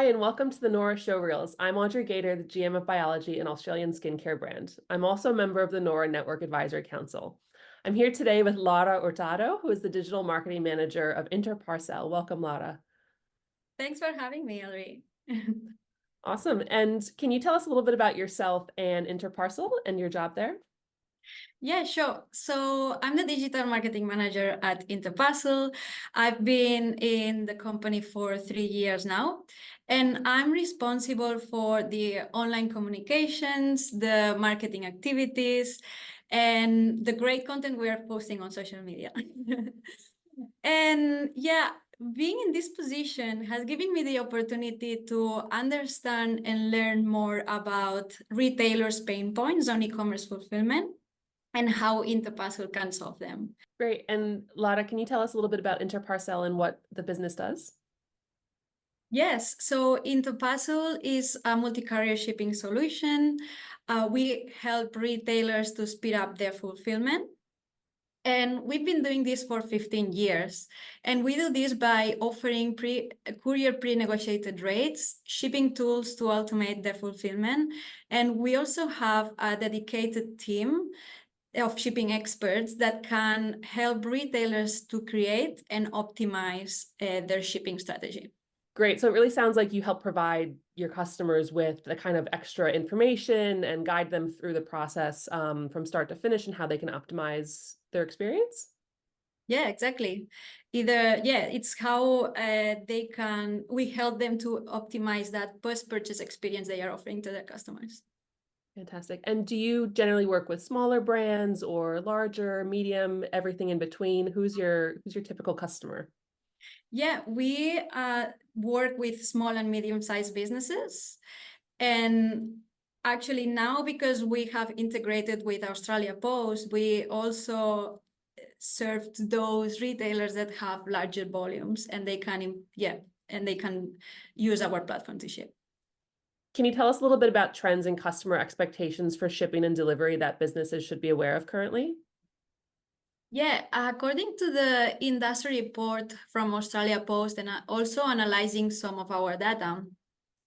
Hi, and welcome to the Nora Showreels. I'm Audrey Gator, the GM of Biology and Australian skincare brand. I'm also a member of the Nora Network Advisory Council. I'm here today with Laura Hurtado, who is the Digital Marketing Manager of Interparcel. Welcome, Laura. Thanks for having me, Audrey. Awesome. And can you tell us a little bit about yourself and Interparcel and your job there? Yeah, sure. So I'm the digital marketing manager at Interparcel. I've been in the company for 3 years now, and I'm responsible for the online communications, the marketing activities, and the great content we are posting on social media. And yeah, being in this position has given me the opportunity to understand and learn more about retailers' pain points on e-commerce fulfillment and how Interparcel can solve them. Great. And Laura, can you tell us a little bit about Interparcel and what the business does? Yes, so Interparcel is a multi-carrier shipping solution. We help retailers to speed up their fulfillment. And we've been doing this for 15 years. And we do this by offering courier pre-negotiated rates, shipping tools to automate their fulfillment. And we also have a dedicated team of shipping experts that can help retailers to create and optimize their shipping strategy. Great. So it really sounds like you help provide your customers with the kind of extra information and guide them through the process from start to finish and how they can optimize their experience. Yeah, exactly. It's how we help them to optimize that post-purchase experience they are offering to their customers. Fantastic. And do you generally work with smaller brands or larger, medium, everything in between? Who's your typical customer? Yeah, we work with small and medium-sized businesses. And actually now, because we have integrated with Australia Post, we also served those retailers that have larger volumes and they can use our platform to ship. Can you tell us a little bit about trends and customer expectations for shipping and delivery that businesses should be aware of currently? Yeah, according to the industry report from Australia Post and also analyzing some of our data,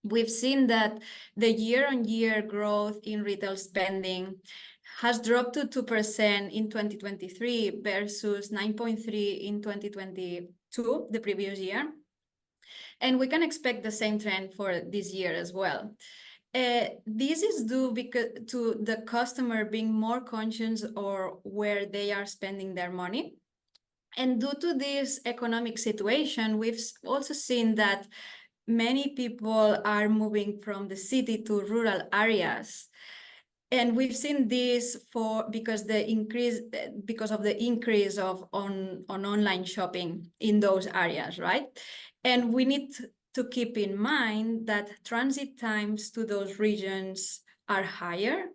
we've seen that the year-on-year growth in retail spending has dropped to 2% in 2023 versus 9.3% in 2022, the previous year. And we can expect the same trend for this year as well. This is due to the customer being more conscious or where they are spending their money. And due to this economic situation, we've also seen that many people are moving from the city to rural areas. And we've seen this because of the increase of online shopping in those areas, right? And we need to keep in mind that transit times to those regions are higher,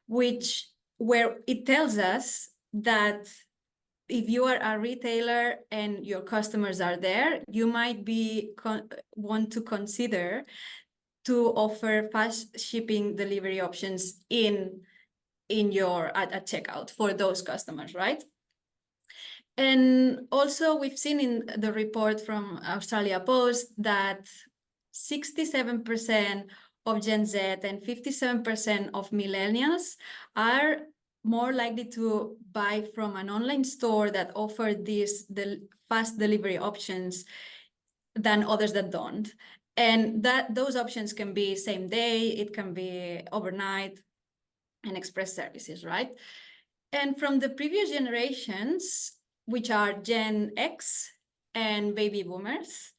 where it tells us that if you are a retailer and your customers are there, you might want to consider to offer fast shipping delivery options at checkout for those customers, right? And also we've seen in the report from Australia Post that 67% of Gen Z and 57% of millennials are more likely to buy from an online store that offer the fast delivery options than others that don't. And those options can be same day, it can be overnight, and express services, right? And from the previous generations, which are Gen X and baby boomers,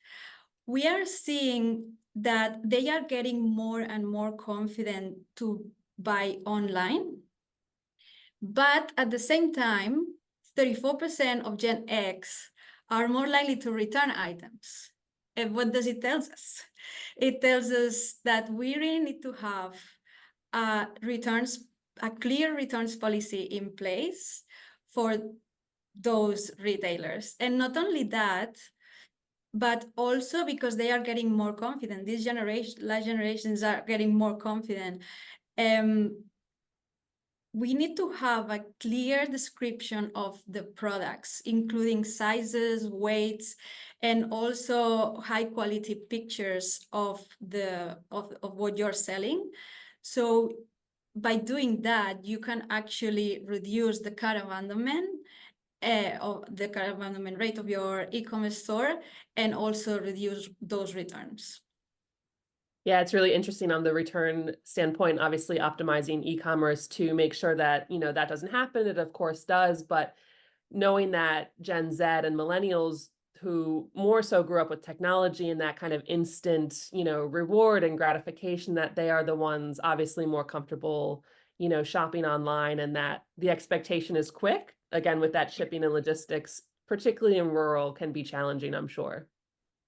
we are seeing that they are getting more and more confident to buy online. But at the same time, 34% of Gen X are more likely to return items. And what does it tell us? It tells us that we really need to have a clear returns policy in place for those retailers. And not only that, but also because they are getting more confident. Last generations are getting more confident. We need to have a clear description of the products, including sizes, weights, and also high quality pictures of what you're selling. So by doing that, you can actually reduce the cart abandonment of the cart abandonment rate of your e-commerce store, and also reduce those returns. Yeah, it's really interesting on the return standpoint, obviously optimizing e-commerce to make sure that, that doesn't happen. It of course does, but knowing that Gen Z and millennials who more so grew up with technology and that kind of instant, reward and gratification, that they are the ones obviously more comfortable, shopping online, and that the expectation is quick. Again, with that shipping and logistics, particularly in rural, can be challenging, I'm sure.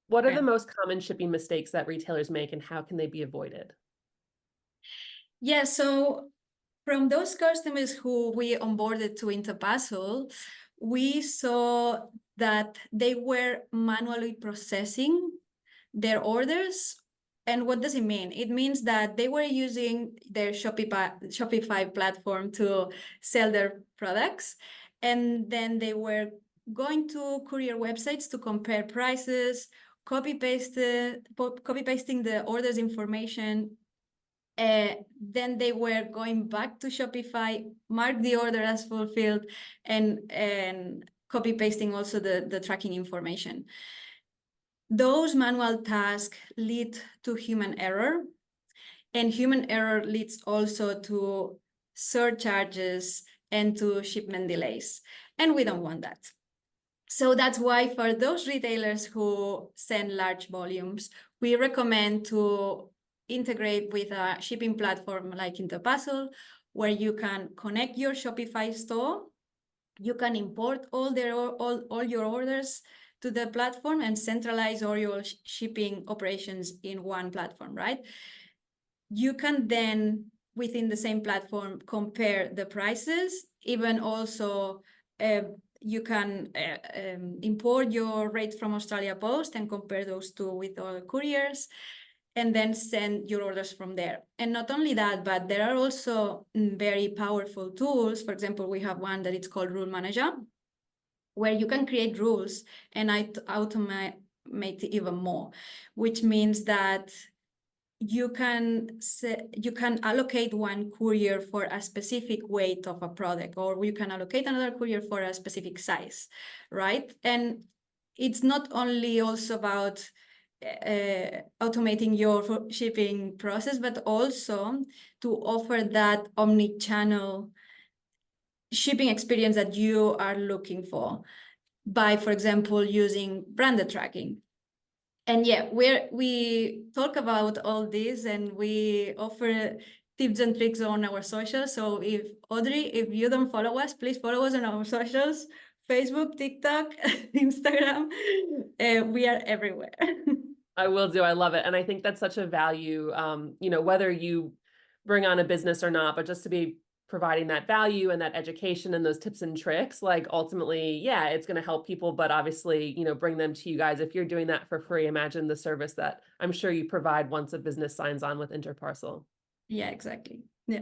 What are the most common shipping mistakes that retailers make, and how can they be avoided? Yeah, so from those customers who we onboarded to Interparcel, we saw that they were manually processing their orders. And what does it mean? It means that they were using their Shopify platform to sell their products. And then they were going to courier websites to compare prices, copy-pasting the orders information. Then they were going back to Shopify, mark the order as fulfilled, and copy-pasting also the tracking information. Those manual tasks lead to human error, and human error leads also to surcharges and to shipment delays. And we don't want that. So that's why for those retailers who send large volumes, we recommend to integrate with a shipping platform like Interparcel, where you can connect your Shopify store, you can import all your orders to the platform and centralize all your shipping operations in one platform, right? You can then, within the same platform, compare the prices, even also you can import your rates from Australia Post and compare those two with other couriers, and then send your orders from there. And not only that, but there are also very powerful tools. For example, we have one that it's called Rule Manager, where you can create rules and automate even more, which means that you can allocate one courier for a specific weight of a product, or you can allocate another courier for a specific size, right? And it's not only also about automating your shipping process, but also to offer that omni-channel shipping experience that you are looking for by, for example, using branded tracking. And yeah, we talk about all this and we offer tips and tricks on our socials. So Audrey, if you don't follow us, please follow us on our socials, Facebook, TikTok, Instagram. We are everywhere. I will do. I love it. And I think that's such a value, whether you bring on a business or not, but just to be providing that value and that education and those tips and tricks, like ultimately, yeah, it's going to help people, but obviously, bring them to you guys. If you're doing that for free, imagine the service that I'm sure you provide once a business signs on with Interparcel. Yeah, exactly. Yeah.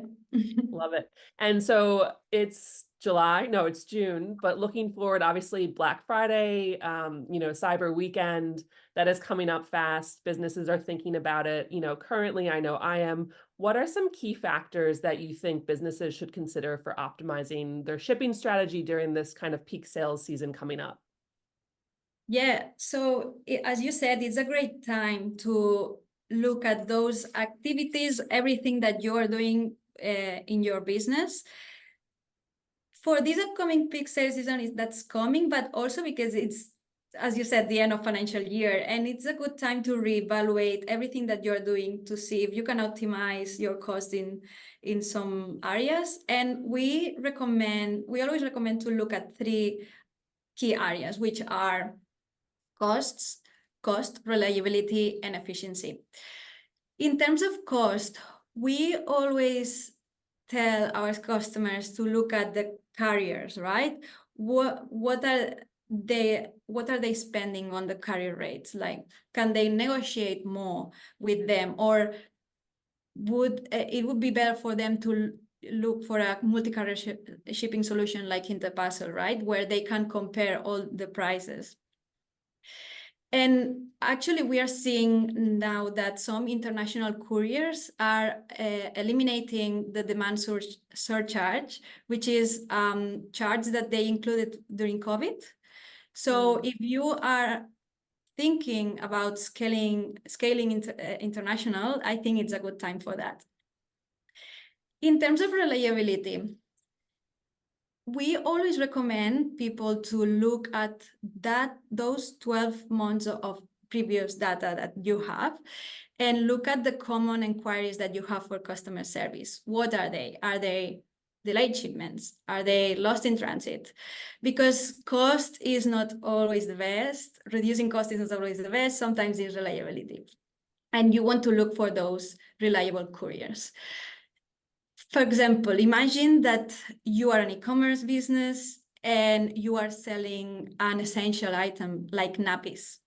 Love it. And so it's July, no, it's June, but looking forward, obviously Black Friday, Cyber Weekend, that is coming up fast. Businesses are thinking about it. Currently I know I am. What are some key factors that you think businesses should consider for optimizing their shipping strategy during this kind of peak sales season coming up? Yeah, so as you said, it's a great time to look at those activities, everything that you're doing in your business for this upcoming peak sales season that's coming, but also because it's, as you said, the end of financial year, and it's a good time to reevaluate everything that you're doing to see if you can optimize your cost in some areas. And we always recommend to look at 3 key areas, which are cost, reliability, and efficiency. In terms of cost, we always tell our customers to look at the carriers, right? What are they spending on the carrier rates? Like, can they negotiate more with them, or it would be better for them to look for a multi-carrier shipping solution like Interparcel, right? Where they can compare all the prices. And actually, we are seeing now that some international couriers are eliminating the demand surcharge, which is charge that they included during COVID. So if you are thinking about scaling international, I think it's a good time for that. In terms of reliability, we always recommend people to look at those 12 months of previous data that you have and look at the common inquiries that you have for customer service. What are they? Are they delayed shipments? Are they lost in transit? Because cost is not always the best. Reducing cost is not always the best. Sometimes it's reliability. And you want to look for those reliable couriers. For example, imagine that you are an e-commerce business and you are selling an essential item like nappies.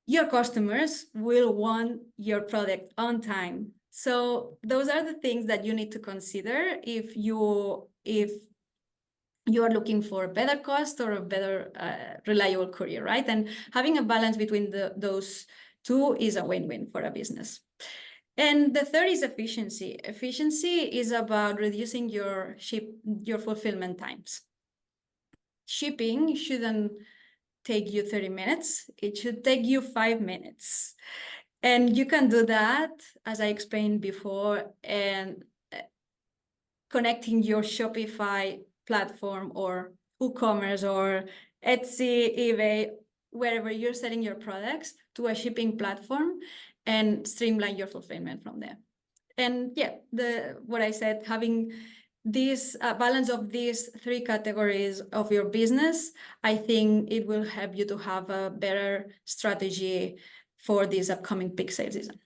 Your customers will want your product on time. So those are the things that you need to consider if you are looking for a better cost or a better reliable courier, right? And having a balance between those two is a win-win for a business. And the third is efficiency. Efficiency is about reducing your fulfillment times. Shipping shouldn't take you 30 minutes. It should take you 5 minutes. And you can do that, as I explained before, and connecting your Shopify platform or WooCommerce or Etsy, eBay, wherever you're selling your products to a shipping platform and streamline your fulfillment from there. And yeah, what I said, having this balance of these three categories of your business, I think it will help you to have a better strategy for this upcoming peak sales season.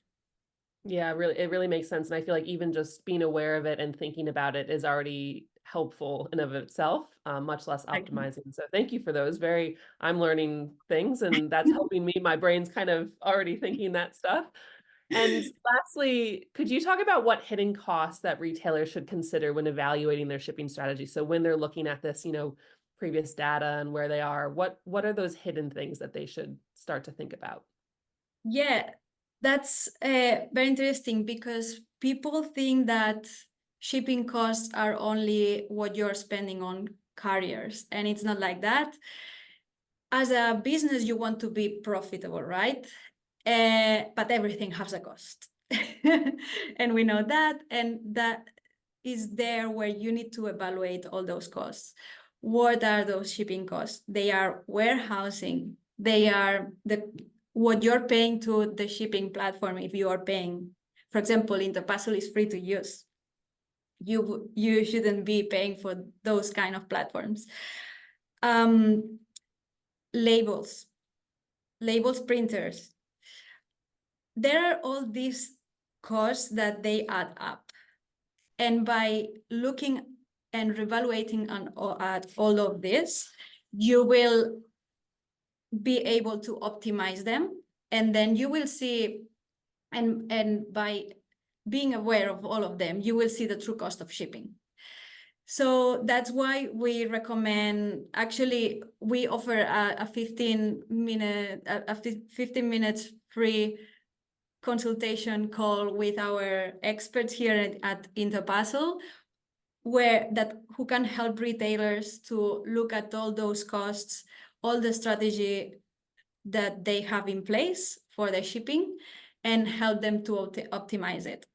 Yeah, really, it really makes sense. And I feel like even just being aware of it and thinking about it is already helpful in of itself, much less optimizing. So thank you for those. I'm learning things and that's helping me. My brain's kind of already thinking that stuff. And lastly, could you talk about what hidden costs that retailers should consider when evaluating their shipping strategy? So when they're looking at this, previous data and where they are, what are those hidden things that they should start to think about? Yeah, that's very interesting because people think that shipping costs are only what you're spending on carriers, and it's not like that. As a business, you want to be profitable, right? But everything has a cost. And we know that, and that is there where you need to evaluate all those costs. What are those shipping costs? They are warehousing. They are what you're paying to the shipping platform. If you are paying, for example, Interparcel is free to use. You shouldn't be paying for those kind of platforms. Labels, printers. There are all these costs that they add up. And by looking and reevaluating at all of this, you will be able to optimize them. And then you will see, and by being aware of all of them, you will see the true cost of shipping. So that's why we recommend, actually, we offer a 15 minutes free consultation call with our experts here at Interparcel, who can help retailers to look at all those costs, all the strategy that they have in place for the shipping, and help them to optimize it.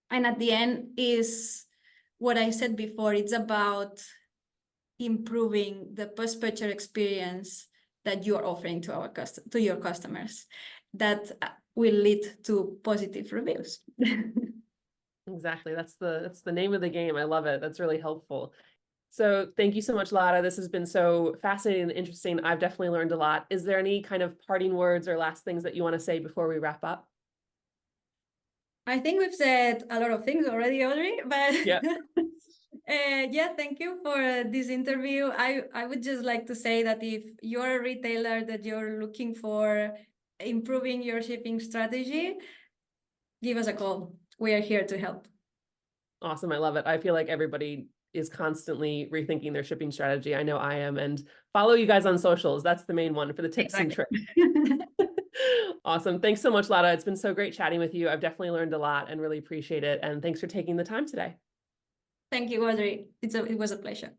And at the end is what I said before, it's about improving the post-purchase experience that you are offering to your customers. That will lead to positive reviews. Exactly. That's the name of the game. I love it. That's really helpful. So thank you so much, Lara. This has been so fascinating and interesting. I've definitely learned a lot. Is there any kind of parting words or last things that you want to say before we wrap up? I think we've said a lot of things already, Audrey, but yeah. Yeah, thank you for this interview. I would just like to say that if you're a retailer that you're looking for improving your shipping strategy, give us a call. We are here to help. Awesome. I love it. I feel like everybody is constantly rethinking their shipping strategy. I know I am, and follow you guys on socials. That's the main one for the tips and tricks. Awesome. Thanks so much, Lara. It's been so great chatting with you. I've definitely learned a lot and really appreciate it. And thanks for taking the time today. Thank you, Audrey. It was a pleasure.